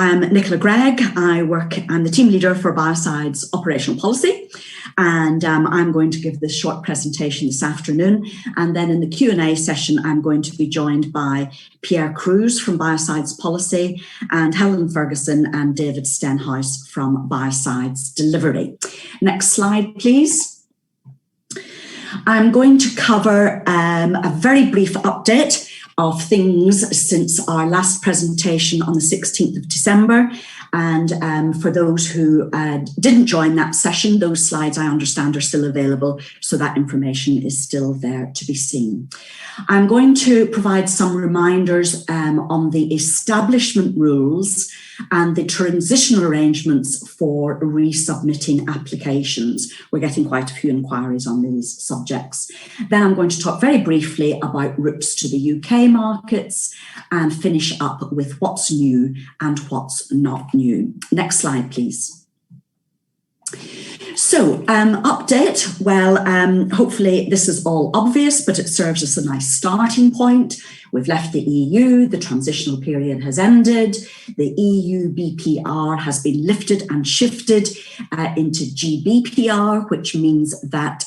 I'm Nicola Gregg. I'm the team leader for Biocide's operational policy, and I'm going to give this short presentation this afternoon. And then in the Q&A session, I'm going to be joined by Pierre Cruz from Biocide's policy and Helen Ferguson and David Stenhouse from Biocide's delivery. Next slide, please. I'm going to cover a very brief update of things since our last presentation on the 16th of December. And for those who didn't join that session, those slides, I understand, are still available, so that information is still there to be seen. I'm going to provide some reminders on the establishment rules and the transitional arrangements for resubmitting applications. We're getting quite a few inquiries on these subjects. Then I'm going to talk very briefly about routes to the UK markets and finish up with what's new and what's not new. Next slide, please. So, update. Well, hopefully this is all obvious, but it serves as a nice starting point. We've left the EU, the transitional period has ended, the EU BPR has been lifted and shifted into GBPR, which means that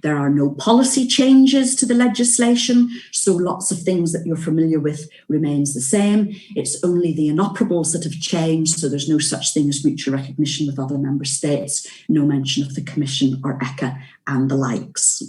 there are no policy changes to the legislation, so lots of things that you're familiar with remains the same. It's only the inoperables that have changed, so there's no such thing as mutual recognition with other member states, no mention of the Commission or ECHA and the likes.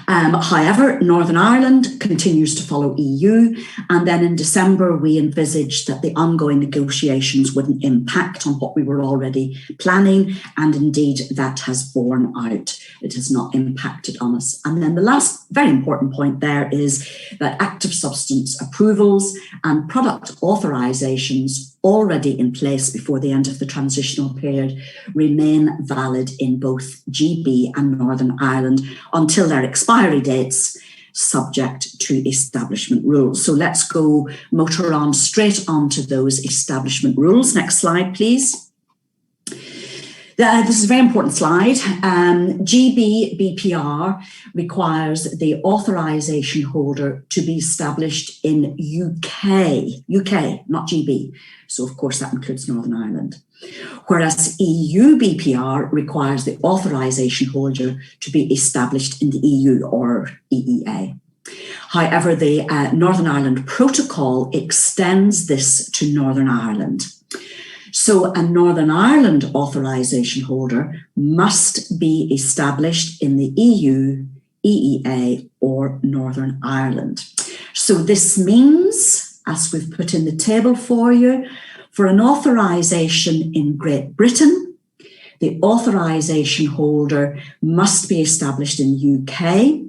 However, Northern Ireland continues to follow EU, and then in December we envisaged that the ongoing negotiations wouldn't impact on what we were already planning, and indeed that has borne out. It has not impacted on us. And then the last very important point there is that active substance approvals and product authorisations already in place before the end of the transitional period remain valid in both GB and Northern Ireland until their expiry dates, subject to establishment rules. So let's go motor on straight onto those establishment rules. Next slide, please. This is a very important slide. GB BPR requires the authorisation holder to be established in UK, not GB. So of course that includes Northern Ireland. Whereas EU BPR requires the authorisation holder to be established in the EU or EEA. However, the Northern Ireland Protocol extends this to Northern Ireland. So a Northern Ireland authorisation holder must be established in the EU, EEA or Northern Ireland. So this means, as we've put in the table for you, for an authorisation in Great Britain, the authorisation holder must be established in the UK.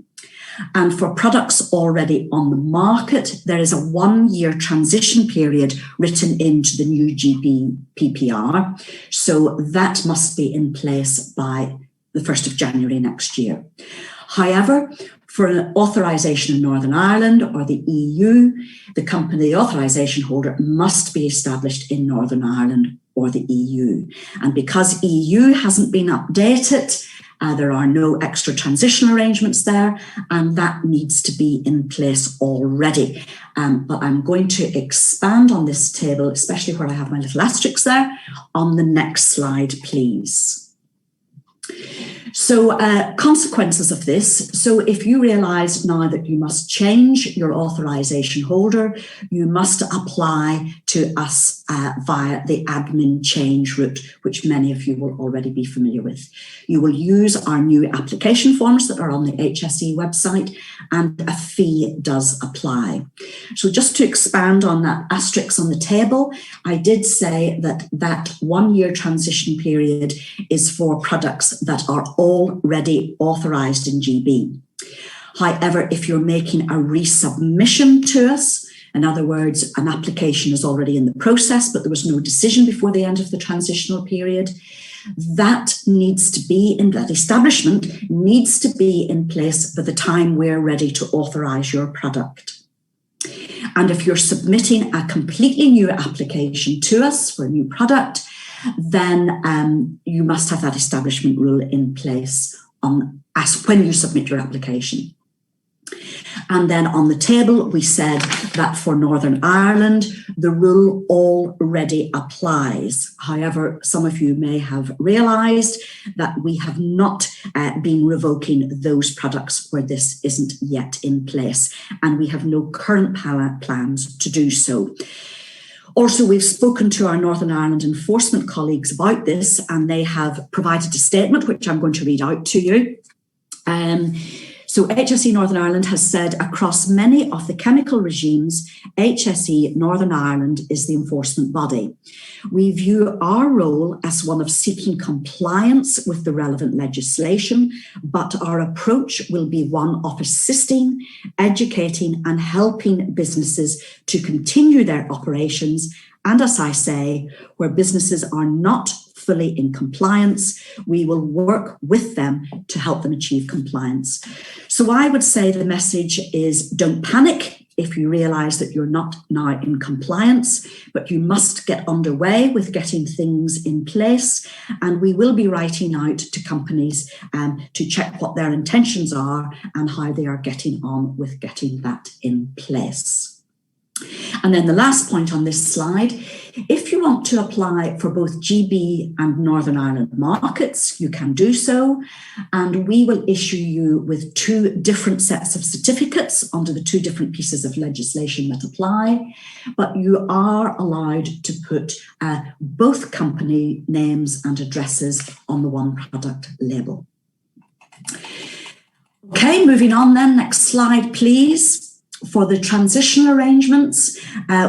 And for products already on the market, there is a 1-year transition period written into the new GBPR. So that must be in place by the 1st of January next year. However, for an authorisation in Northern Ireland or the EU, the authorisation holder must be established in Northern Ireland or the EU. And because EU hasn't been updated, there are no extra transitional arrangements there, and that needs to be in place already. But I'm going to expand on this table, especially where I have my little asterisks there, on the next slide, please. So consequences of this. So if you realise now that you must change your authorisation holder, you must apply to us via the admin change route, which many of you will already be familiar with. You will use our new application forms that are on the HSE website, and a fee does apply. So just to expand on that asterisk on the table, I did say that that 1-year transition period is for products that are already authorised in GB. However, if you're making a resubmission to us, in other words, an application is already in the process, but there was no decision before the end of the transitional period, that needs to be in that establishment needs to be in place by the time we're ready to authorise your product. And if you're submitting a completely new application to us for a new product, then you must have that establishment rule in place as when you submit your application. And then on the table, we said that for Northern Ireland, the rule already applies. However, some of you may have realised that we have not been revoking those products where this isn't yet in place, and we have no current plans to do so. Also, we've spoken to our Northern Ireland enforcement colleagues about this, and they have provided a statement, which I'm going to read out to you. So HSE Northern Ireland has said across many of the chemical regimes, HSE Northern Ireland is the enforcement body. We view our role as one of seeking compliance with the relevant legislation, but our approach will be one of assisting, educating and helping businesses to continue their operations. And as I say, where businesses are not fully in compliance, we will work with them to help them achieve compliance. So I would say the message is don't panic if you realise that you're not now in compliance, but you must get underway with getting things in place. And we will be writing out to companies to check what their intentions are and how they are getting on with getting that in place. And then the last point on this slide, if you want to apply for both GB and Northern Ireland markets, you can do so. And we will issue you with 2 different sets of certificates under the 2 different pieces of legislation that apply. But you are allowed to put both company names and addresses on the one product label. Okay, moving on then. Next slide, please. For the transition arrangements,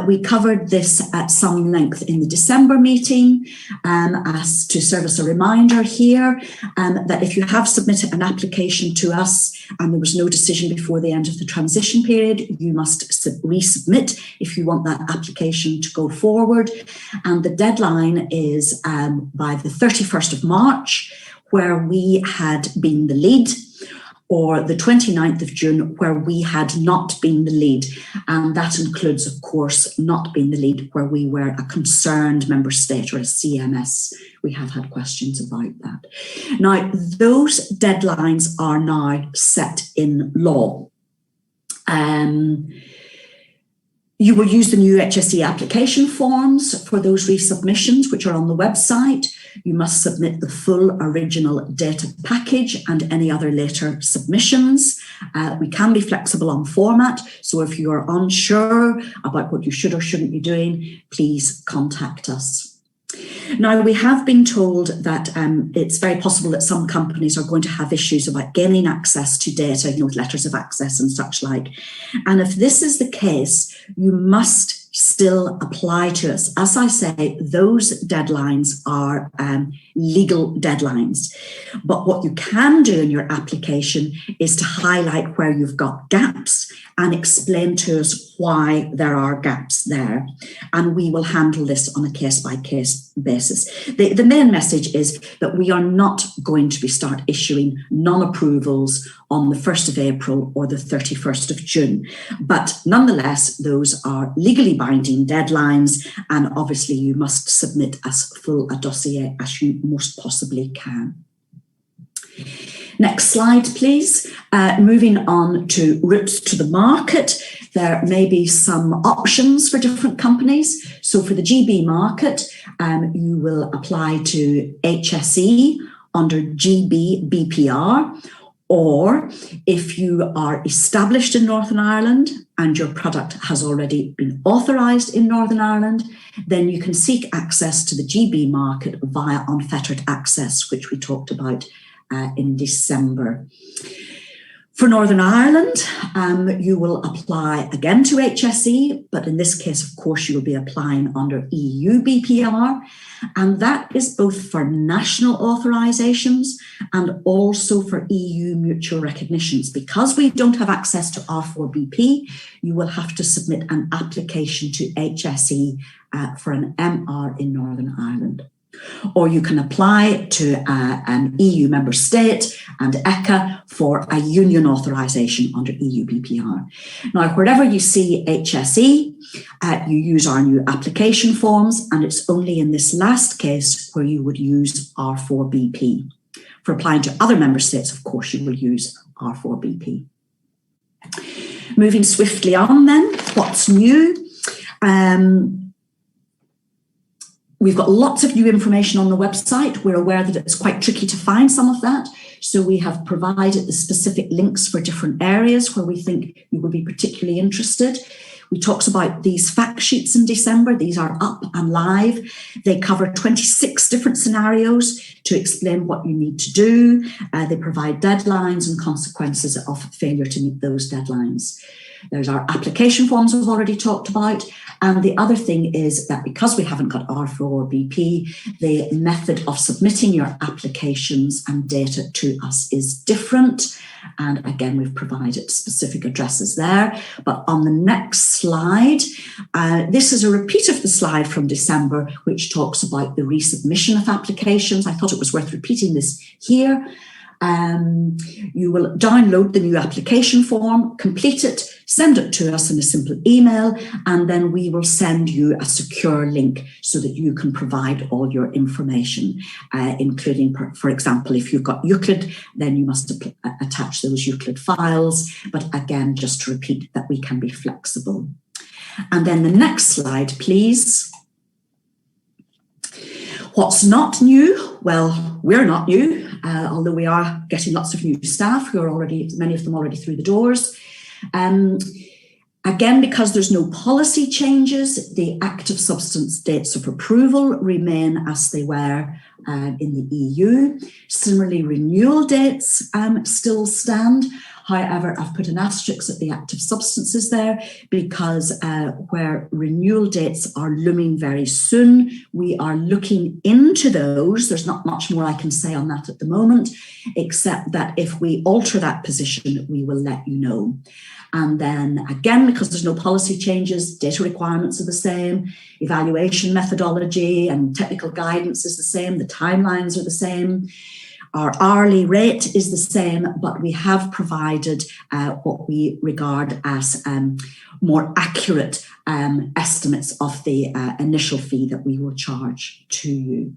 we covered this at some length in the December meeting, as to serve as a reminder here, that if you have submitted an application to us and there was no decision before the end of the transition period, you must resubmit if you want that application to go forward. And the deadline is by the 31st of March, where we had been the lead, or the 29th of June, where we had not been the lead. And that includes, of course, not being the lead where we were a concerned member state or a CMS. We have had questions about that. Now, those deadlines are now set in law. You will use the new HSE application forms for those resubmissions, which are on the website. You must submit the full original data package and any other later submissions. We can be flexible on format, so if you are unsure about what you should or shouldn't be doing, please contact us. Now, we have been told that it's very possible that some companies are going to have issues about gaining access to data, with letters of access and such like. And if this is the case, you must still apply to us. As I say, those deadlines are legal deadlines. But what you can do in your application is to highlight where you've got gaps and explain to us why there are gaps there. And we will handle this on a case-by-case basis. The main message is that we are not going to start issuing non-approvals on the 1st of April or the 31st of June. But nonetheless, those are legally binding deadlines, and obviously you must submit as full a dossier as you most possibly can. Next slide, please. Moving on to routes to the market, there may be some options for different companies. So for the GB market, you will apply to HSE under GB BPR, or if you are established in Northern Ireland and your product has already been authorised in Northern Ireland, then you can seek access to the GB market via unfettered access, which we talked about in December. For Northern Ireland, you will apply again to HSE, but in this case, of course, you will be applying under EU BPR, and that is both for national authorisations and also for EU mutual recognitions. Because we don't have access to R4BP, you will have to submit an application to HSE for an MR in Northern Ireland. Or you can apply to an EU member state and ECHA for a union authorisation under EU BPR. Now, wherever you see HSE, you use our new application forms, and it's only in this last case where you would use R4BP. For applying to other member states, of course, you will use R4BP. Moving swiftly on then, what's new? We've got lots of new information on the website. We're aware that it's quite tricky to find some of that. So we have provided the specific links for different areas where we think you will be particularly interested. We talked about these fact sheets in December. These are up and live. They cover 26 different scenarios to explain what you need to do. They provide deadlines and consequences of failure to meet those deadlines. There's our application forms we've already talked about. And the other thing is that because we haven't got R4 or BP, the method of submitting your applications and data to us is different. And again, we've provided specific addresses there. But on the next slide, this is a repeat of the slide from December, which talks about the resubmission of applications. I thought it was worth repeating this here. You will download the new application form, complete it, send it to us in a simple email, and then we will send you a secure link so that you can provide all your information, including, for example, if you've got Euclid, then you must attach those Euclid files. But again, just to repeat that we can be flexible. And then the next slide, please. What's not new? Well, we're not new, although we are getting lots of new staff who are already, many of them already through the doors. Again, because there's no policy changes, the active substance dates of approval remain as they were in the EU. Similarly, renewal dates still stand. However, I've put an asterisk at the active substances there because where renewal dates are looming very soon, we are looking into those. There's not much more I can say on that at the moment, except that if we alter that position, we will let you know. And then again, because there's no policy changes, data requirements are the same, evaluation methodology and technical guidance is the same, the timelines are the same. Our hourly rate is the same, but we have provided what we regard as more accurate estimates of the initial fee that we will charge to you.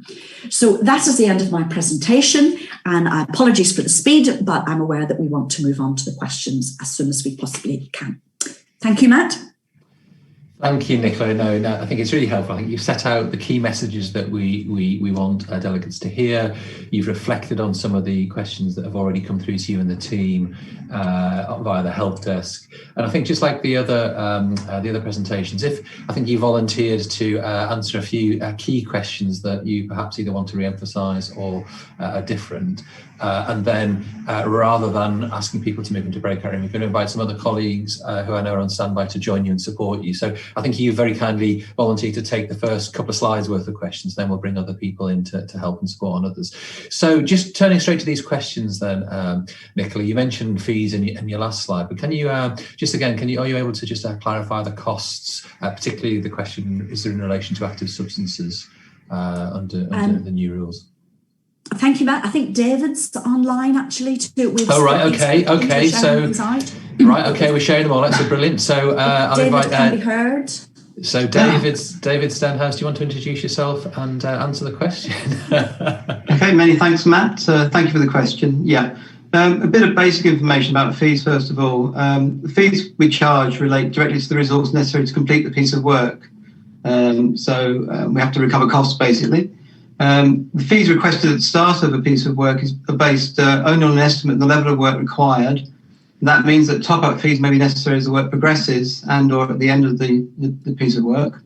So that is the end of my presentation, and apologies for the speed, but I'm aware that we want to move on to the questions as soon as we possibly can. Thank you, Matt. Thank you, Nicola. No, I think it's really helpful. I think you've set out the key messages that we want delegates to hear. You've reflected on some of the questions that have already come through to you and the team via the help desk. And I think just like the other presentations, if I think you volunteered to answer a few key questions that you perhaps either want to re-emphasise or are different. And then rather than asking people to move into breakout room, we're going to invite some other colleagues who I know are on standby to join you and support you. So I think you very kindly volunteered to take the first couple of slides worth of questions, then we'll bring other people in to help and support on others. So just turning straight to these questions then, Nicola, you mentioned fees in your last slide, but can you are you able to just clarify the costs, particularly the question, is there in relation to active substances under the new rules? Thank you, Matt. I think David's online actually too. Oh, right. Okay. So, right. Okay. We're sharing them all. That's brilliant. So, I'll invite. Can be heard. So, David Stenhouse, do you want to introduce yourself and answer the question? Okay. Many thanks, Matt. Thank you for the question. Yeah. A bit of basic information about fees, first of all. The fees we charge relate directly to the results necessary to complete the piece of work. So we have to recover costs, basically. The fees requested at the start of a piece of work are based only on an estimate of the level of work required. That means that top-up fees may be necessary as the work progresses and or at the end of the piece of work.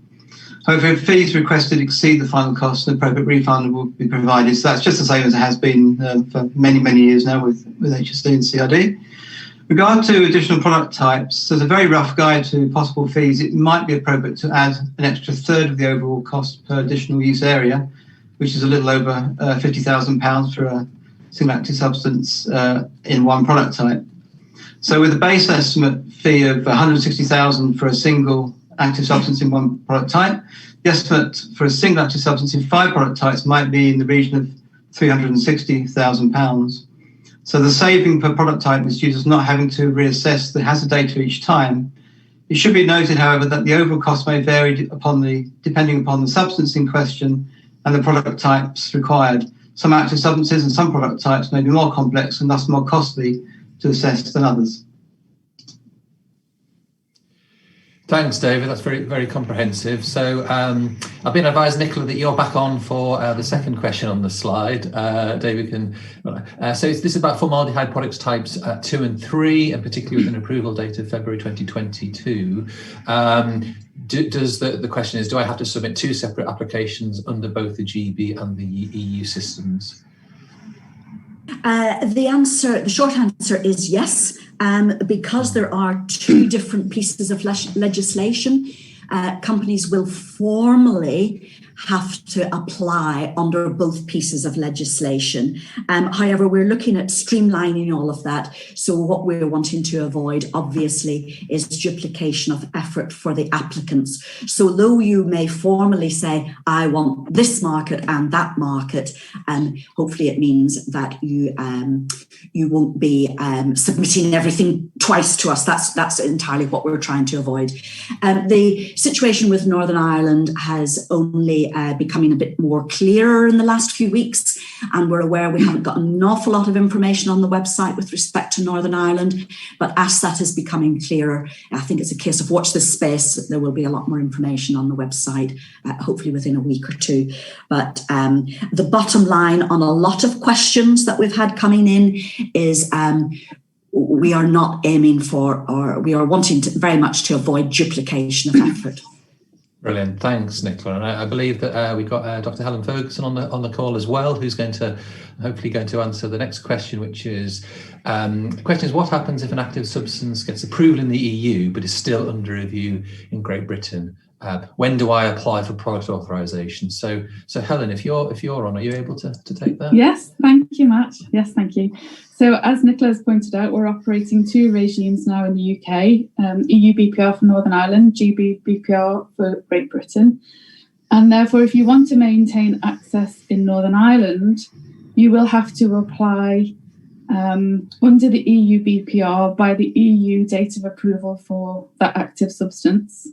However, if fees requested exceed the final cost, an appropriate refund will be provided. So that's just the same as it has been for many, many years now with HSD and CRD. Regard to additional product types, there's a very rough guide to possible fees. It might be appropriate to add an extra third of the overall cost per additional use area, which is a little over £50,000 for a single active substance in one product type. So with a base estimate fee of £160,000 for a single active substance in one product type, the estimate for a single active substance in 5 product types might be in the region of £360,000. So the saving per product type is due to not having to reassess the hazard data each time. It should be noted, however, that the overall cost may vary depending upon the substance in question and the product types required. Some active substances and some product types may be more complex and thus more costly to assess than others. Thanks, David. That's very, very comprehensive. So I've been advised, Nicola, that you're back on for the second question on the slide. David can. So this is about formaldehyde products types 2 and 3, and particularly with an approval date of February 2022. Does the question is, do I have to submit 2 separate applications under both the GB and the EU systems? The short answer is yes, because there are 2 different pieces of legislation. Companies will formally have to apply under both pieces of legislation. However, we're looking at streamlining all of that. So what we're wanting to avoid, obviously, is duplication of effort for the applicants. So though you may formally say, I want this market and that market, hopefully it means that you won't be submitting everything twice to us. That's entirely what we're trying to avoid. The situation with Northern Ireland has only becoming a bit more clearer in the last few weeks, and we're aware we haven't got an awful lot of information on the website with respect to Northern Ireland, but as that is becoming clearer, I think it's a case of watch this space. There will be a lot more information on the website, hopefully within a week or 2. But the bottom line on a lot of questions that we've had coming in is we are not aiming for, or we are wanting to very much to avoid duplication of effort. Brilliant, thanks, Nicola. And I believe that we've got Dr. Helen Ferguson on the call as well, who's hopefully going to answer the next question, which is, the question is, what happens if an active substance gets approval in the EU but is still under review in Great Britain? When do I apply for product authorization? So Helen, if you're on, are you able to take that? Yes, thank you, Matt. Yes, thank you. So as Nicola has pointed out, we're operating 2 regimes now in the UK, EU BPR for Northern Ireland, GB BPR for Great Britain. And therefore, if you want to maintain access in Northern Ireland, you will have to apply under the EU BPR by the EU date of approval for that active substance.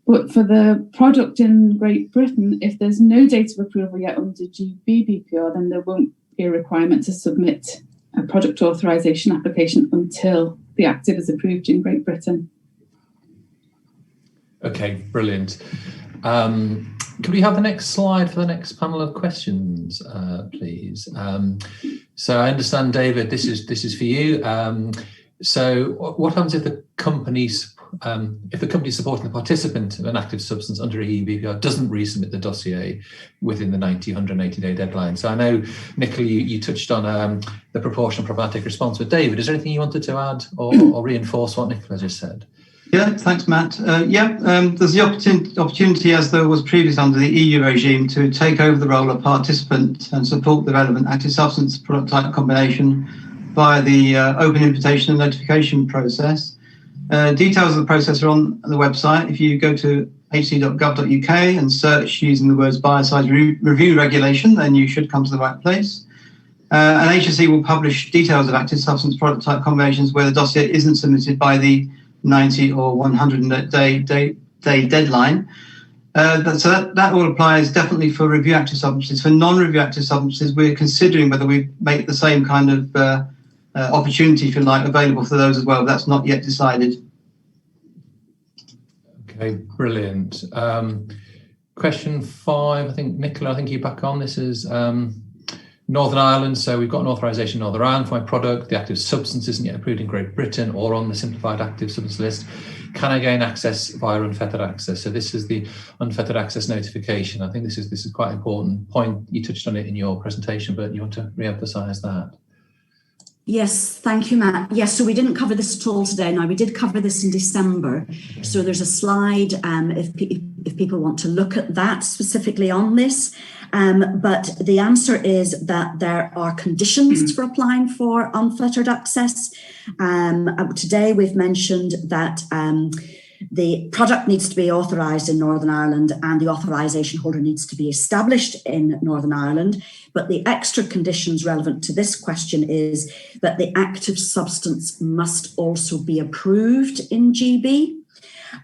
But for the product in Great Britain, if there's no date of approval yet under GB BPR, then there won't be a requirement to submit a product authorization application until the active is approved in Great Britain. Okay, brilliant. Could we have the next slide for the next panel of questions, please? So I understand, David, this is for you. So what happens if the company supporting the participant of an active substance under EU BPR doesn't resubmit the dossier within the 180-day deadline? So I know, Nicola, you touched on the proportional problematic response, but David, is there anything you wanted to add or reinforce what Nicola just said? Yeah, thanks, Matt. There's the opportunity, as there was previously under the EU regime, to take over the role of participant and support the relevant active substance product type combination via the open invitation and notification process. Details of the process are on the website. If you go to hc.gov.uk and search using the words biocide review regulation, then you should come to the right place. And HSE will publish details of active substance product type combinations where the dossier isn't submitted by the 90 or 100-day deadline. So that all applies definitely for review active substances. For non-review active substances, we're considering whether we make the same kind of opportunity, if you like, available for those as well. But that's not yet decided. Okay, brilliant. Question 5, I think, Nicola, I think you're back on. This is Northern Ireland. So we've got an authorization in Northern Ireland for my product. The active substance isn't yet approved in Great Britain or on the simplified active substance list. Can I gain access via unfettered access? So this is the unfettered access notification. I think this is quite an important point. You touched on it in your presentation, but you want to re-emphasize that. Yes, thank you, Matt. Yes, so we didn't cover this at all today. Now, we did cover this in December. So there's a slide if people want to look at that specifically on this. But the answer is that there are conditions for applying for unfettered access. Today, we've mentioned that the product needs to be authorised in Northern Ireland and the authorisation holder needs to be established in Northern Ireland. But the extra conditions relevant to this question is that the active substance must also be approved in GB.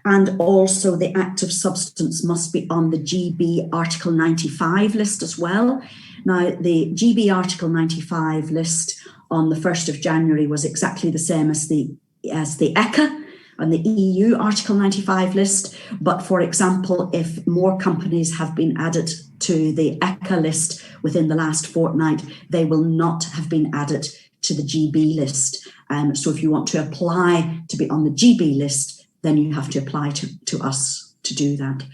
And also the active substance must be on the GB Article 95 list as well. Now, the GB Article 95 list on the 1st of January was exactly the same as the ECHA on the EU Article 95 list, but for example, if more companies have been added to the ECHA list within the last fortnight, they will not have been added to the GB list. So if you want to apply to be on the GB list, then you have to apply to us to do that.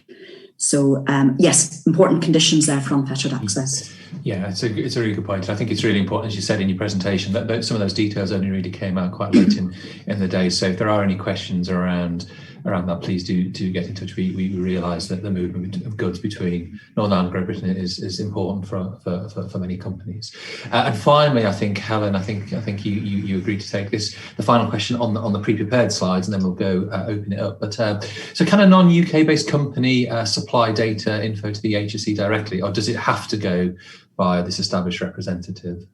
So yes, important conditions there for unfettered access. Yeah, it's a really good point. I think it's really important, as you said in your presentation, that some of those details only really came out quite late in the day. So if there are any questions around that, please do get in touch. We realise that the movement of goods between Northern Ireland and Great Britain is important for many companies. And finally, I think Helen, I think you agreed to take this, the final question on the pre-prepared slides, and then we'll go open it up. But so can a non-UK based company supply data info to the HSE directly, or does it have to go via this established representative?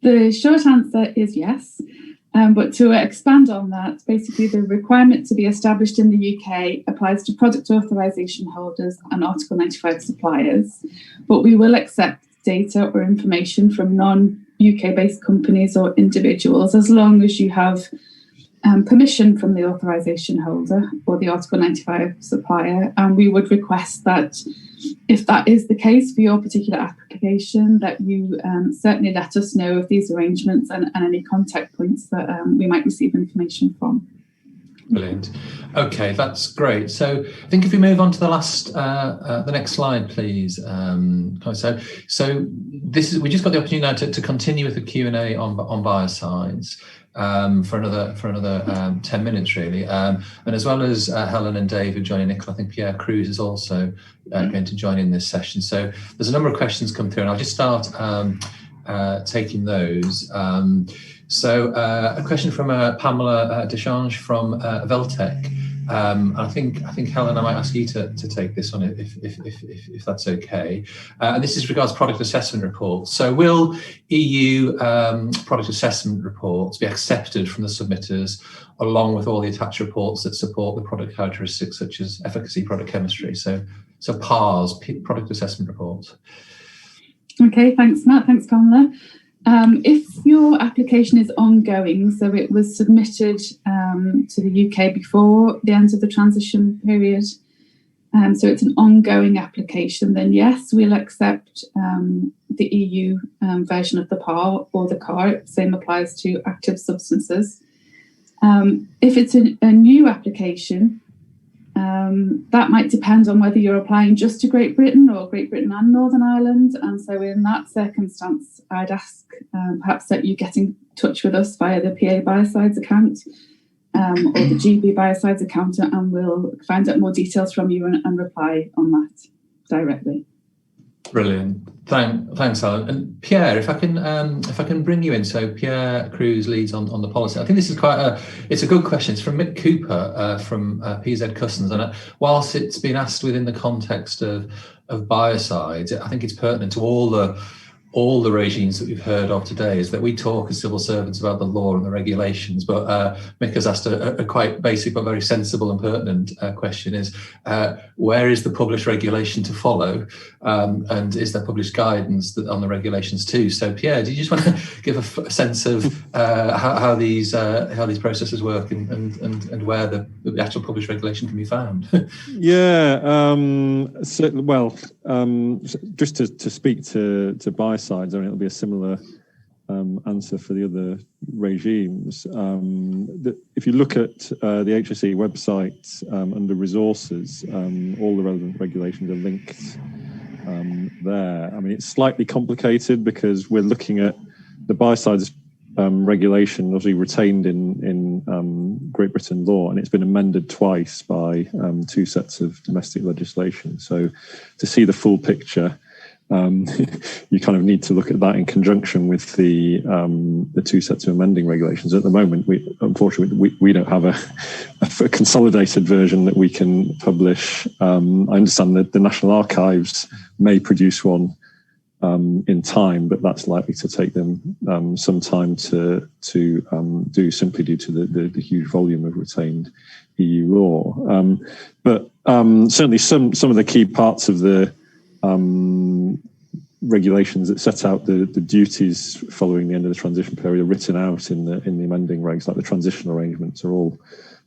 The short answer is yes. But to expand on that, basically the requirement to be established in the UK applies to product authorisation holders and Article 95 suppliers, but we will accept data or information from non-UK based companies or individuals as long as you have permission from the authorisation holder or the Article 95 supplier, and we would request that if that is the case for your particular application, that you certainly let us know of these arrangements and any contact points that we might receive information from. Brilliant. Okay, that's great. So I think if we move on to the last, the next slide, please. So this is, we just got the opportunity now to continue with the Q&A on biocides. For another 10 minutes really, and as well as Helen and David joining Nicola, I think Pierre Cruz is also going to join in this session. So there's a number of questions come through, and I'll just start taking those. So a question from Pamela Deschange from Veltec. I think Helen, I might ask you to take this one if that's okay. And this is regards product assessment reports. So will EU product assessment reports be accepted from the submitters along with all the attached reports that support the product characteristics such as efficacy, product chemistry? So PARS, product assessment reports. Okay, thanks Matt, thanks Pamela. If your application is ongoing, so it was submitted to the UK before the end of the transition period, so it's an ongoing application, then yes, we'll accept the EU version of the PAR or the CAR. Same applies to active substances. If it's a new application, that might depend on whether you're applying just to Great Britain or Great Britain and Northern Ireland. And so in that circumstance, I'd ask perhaps that you get in touch with us via the PA Biocides account or the GB Biocides account, and we'll find out more details from you and reply on that directly. Brilliant. Thanks, Helen. And Pierre, if I can bring you in. So Pierre Cruz leads on the policy. I think this is it's a good question. It's from Mick Cooper from PZ Customs, and whilst it's been asked within the context of biocides, I think it's pertinent to all the regimes that we've heard of today, is that we talk as civil servants about the law and the regulations, but Mick has asked a quite basic but very sensible and pertinent question, is where is the published regulation to follow, and is there published guidance on the regulations too? So Pierre, do you just want to give a sense of how these processes work and where the actual published regulation can be found? Yeah, just to speak to biocides, I mean, it'll be a similar answer for the other regimes. If you look at the HSE website under resources, all the relevant regulations are linked there. I mean, it's slightly complicated because we're looking at the biocides regulation, obviously retained in Great Britain law, and it's been amended twice by two sets of domestic legislation. So to see the full picture, you kind of need to look at that in conjunction with the two sets of amending regulations. At the moment, unfortunately we don't have a consolidated version that we can publish. I understand that the National Archives may produce one in time, but that's likely to take them some time to do, simply due to the huge volume of retained EU law. But certainly some of the key parts of the regulations that set out the duties following the end of the transition period are written out in the amending regs, like the transition arrangements are all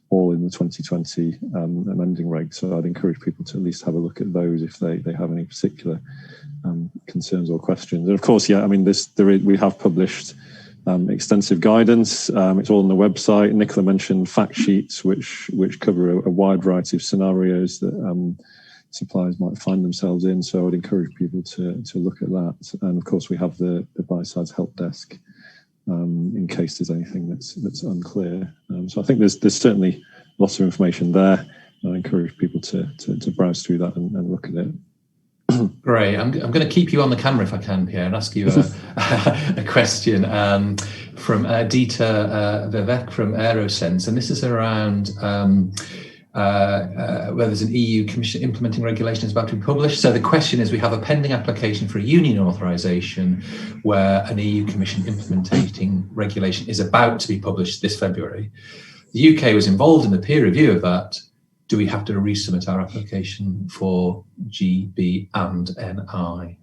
all in the 2020 amending reg. So I'd encourage people to at least have a look at those if they have any particular concerns or questions. And of course, yeah, I mean, we have published extensive guidance. It's all on the website. Nicola mentioned fact sheets, which cover a wide variety of scenarios that suppliers might find themselves in. So I would encourage people to look at that. And of course, we have the Bysides help desk in case there's anything that's unclear. So I think there's certainly lots of information there. I encourage people to browse through that and look at it. Great. I'm going to keep you on the camera if I can, Pierre, and ask you a question from Dieter Vivek from Aerosense, and this is around where there's an EU Commission implementing regulation is about to be published. So the question is, we have a pending application for a union authorisation where an EU Commission implementing regulation is about to be published this February. The UK was involved in the peer review of that. Do we have to resubmit our application for GB and NI?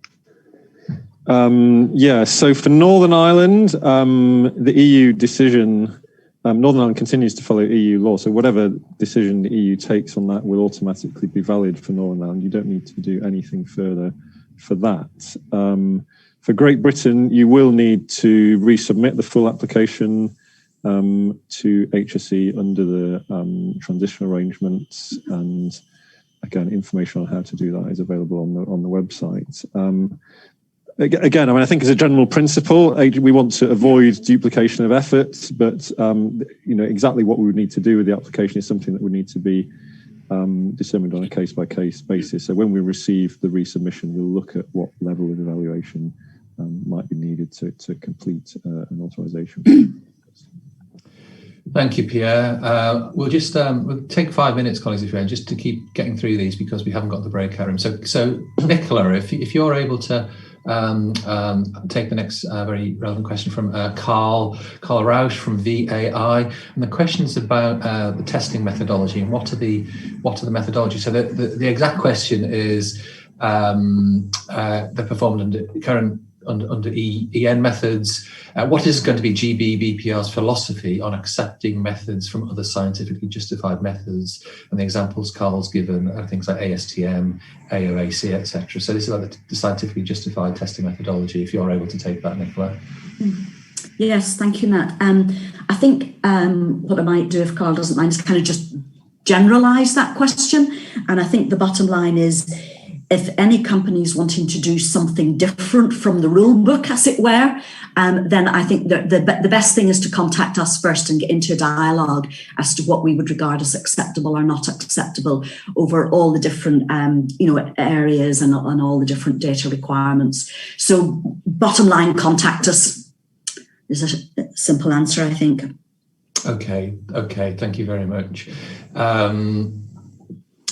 Yeah, so for Northern Ireland, the EU decision, Northern Ireland continues to follow EU law. So whatever decision the EU takes on that will automatically be valid for Northern Ireland. You don't need to do anything further for that. For Great Britain, you will need to resubmit the full application to HSE under the transitional arrangements, and again, information on how to do that is available on the website. Again, I mean, I think as a general principle, we want to avoid duplication of effort, but exactly what we would need to do with the application is something that would need to be determined on a case-by-case basis. So when we receive the resubmission, we'll look at what level of evaluation might be needed to complete an authorisation. Thank you, Pierre. We'll just we'll take 5 minutes, colleagues, if you want, just to keep getting through these because we haven't got the breakout room. So Nicola, if you're able to take the next very relevant question from Carl Rausch from VAI, and the question's about the testing methodology and what are the methodologies. So the exact question is they're performed under EN methods. What is going to be GB BPR's philosophy on accepting methods from other scientifically justified methods? And the examples Carl's given are things like ASTM, AOAC, etc. So this is about the scientifically justified testing methodology, if you're able to take that, Nicola. Yes, thank you, Matt. I think what I might do, if Carl doesn't mind, is kind of just generalise that question. And I think the bottom line is, if any company is wanting to do something different from the rule book, as it were, then I think that the best thing is to contact us first and get into a dialogue as to what we would regard as acceptable or not acceptable over all the different areas and all the different data requirements. So bottom line, contact us is a simple answer, I think. Okay, thank you very much.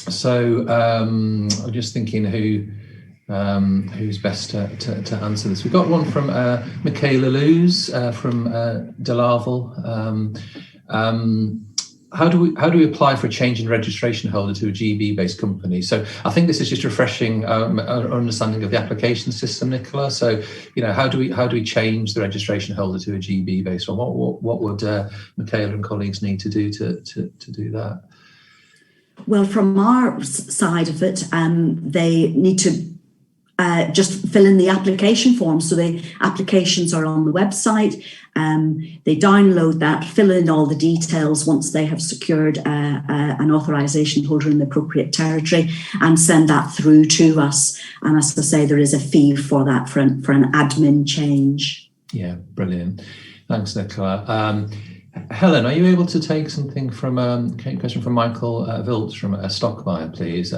So I'm just thinking who's best to answer this. We've got one from Michaela Luz from De Laval. How do we apply for a change in registration holder to a GB-based company? So I think this is just refreshing our understanding of the application system, Nicola. So how do we change the registration holder to a GB-based one? What would Michaela and colleagues need to do to do that? Well, from our side of it, they need to just fill in the application form. So the applications are on the website. They download that, fill in all the details once they have secured an authorisation holder in the appropriate territory, and send that through to us. And as I say, there is a fee for that, for an admin change. Yeah, brilliant. Thanks, Nicola. Helen, are you able to take something from a question from Michael Viltz from Stockmyer, please?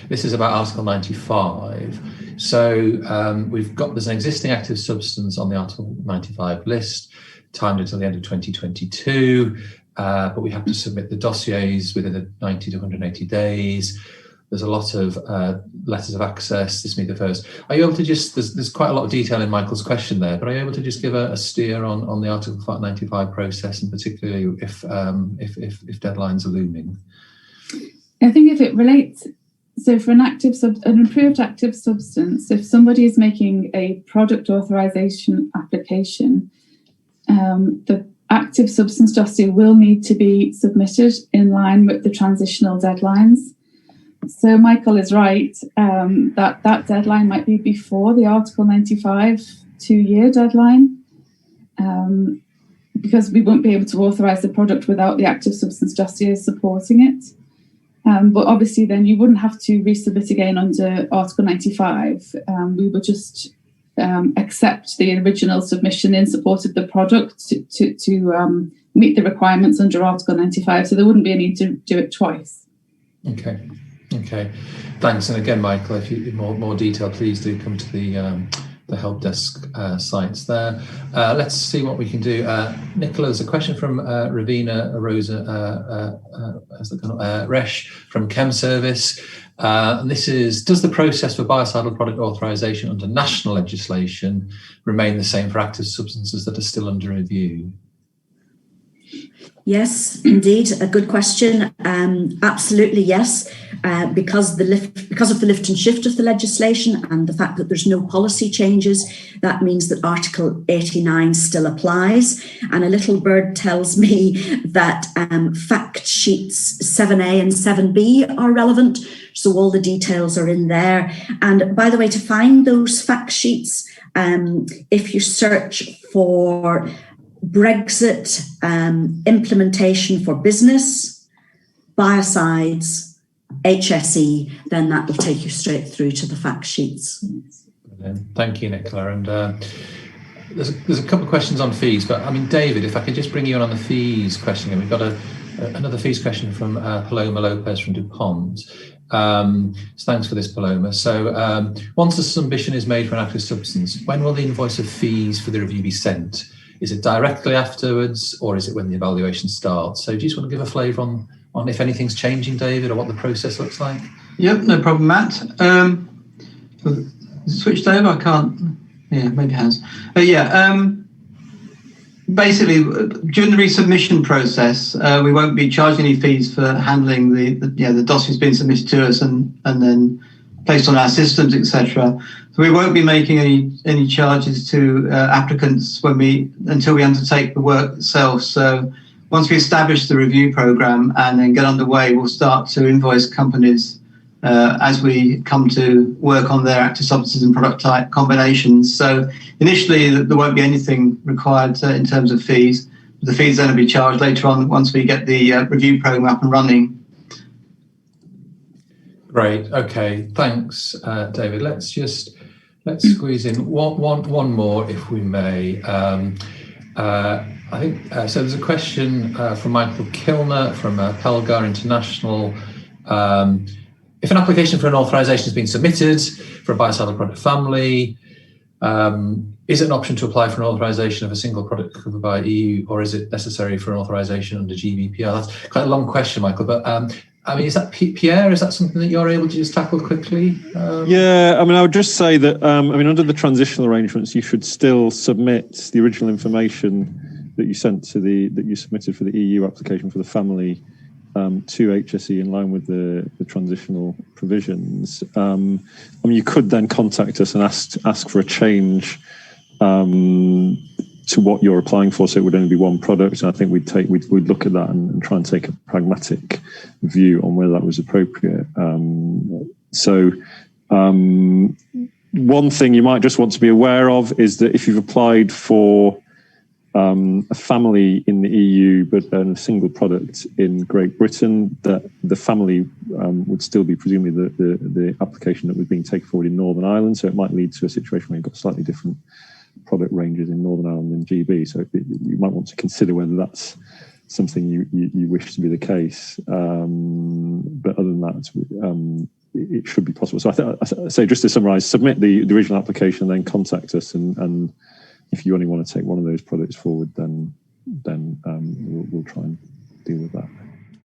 This is about Article 95. So there's an existing active substance on the Article 95 list, timed until the end of 2022, but we have to submit the dossiers within the 90 to 180 days. There's a lot of letters of access. This may be the first. Are you able to just, there's quite a lot of detail in Michael's question there, but are you able to just give a steer on the Article 95 process, and particularly if deadlines are looming? I think if it relates, so for an approved active substance, if somebody is making a product authorization application, the active substance dossier will need to be submitted in line with the transitional deadlines. So Michael is right, that deadline might be before the Article 95 2-year deadline, because we won't be able to authorise the product without the active substance dossier supporting it. But obviously then you wouldn't have to resubmit again under Article 95. We would just accept the original submission in support of the product to meet the requirements under Article 95. So there wouldn't be a need to do it twice. Okay, thanks. And again, Michael, if you need more detail, please do come to the help desk sites there. Let's see what we can do. Nicola, there's a question from Ravina Resh from Chem Service. And this is, does the process for biocidal product authorisation under national legislation remain the same for active substances that are still under review? Yes, indeed, a good question. Absolutely, yes. Because of the lift and shift of the legislation and the fact that there's no policy changes, that means that Article 89 still applies. And a little bird tells me that fact sheets 7A and 7B are relevant. So all the details are in there. And by the way, to find those fact sheets, if you search for Brexit implementation for business, biocides, HSE, then that will take you straight through to the fact sheets. Thank you, Nicola. And there's a couple of questions on fees, but I mean, David, if I could just bring you on the fees question, and we've got another fees question from Paloma Lopez from DuPont. So thanks for this, Paloma. So once a submission is made for an active substance, when will the invoice of fees for the review be sent? Is it directly afterwards, or is it when the evaluation starts? So do you just want to give a flavour on if anything's changing, David, or what the process looks like? Yep, no problem, Matt. Switched over? I can't. Yeah, maybe it has. Basically, during the resubmission process, we won't be charging any fees for handling the dossiers being submitted to us and then placed on our systems, etc. So we won't be making any charges to applicants until we undertake the work itself. So once we establish the review program and then get underway, we'll start to invoice companies as we come to work on their active substances and product type combinations. So initially, there won't be anything required in terms of fees. The fees then will be charged later on once we get the review program up and running. Great. Okay. Thanks, David. Let's squeeze in one more, if we may. I think so. There's a question from Michael Kilner from Pelgar International. If an application for an authorization has been submitted for a biocidal product family, is it an option to apply for an authorization of a single product covered by EU, or is it necessary for an authorization under GDPR? That's quite a long question, Michael, but I mean, is that Pierre? Is that something that you're able to just tackle quickly? Yeah, I mean, I would just say that, under the transitional arrangements, you should still submit the original information that you submitted for the EU application for the family to HSE in line with the transitional provisions. You could then contact us and ask for a change to what you're applying for, so it would only be one product. And I think we'd look at that and try and take a pragmatic view on whether that was appropriate. One thing you might just want to be aware of is that if you've applied for a family in the EU but a single product in Great Britain, that the family would still be presumably the application that was being taken forward in Northern Ireland. So it might lead to a situation where you've got slightly different product ranges in Northern Ireland than GB. So you might want to consider whether that's something you wish to be the case. But other than that, it should be possible. So I say, just to summarise, submit the original application, then contact us, and if you only want to take one of those products forward, then we'll try and deal with that.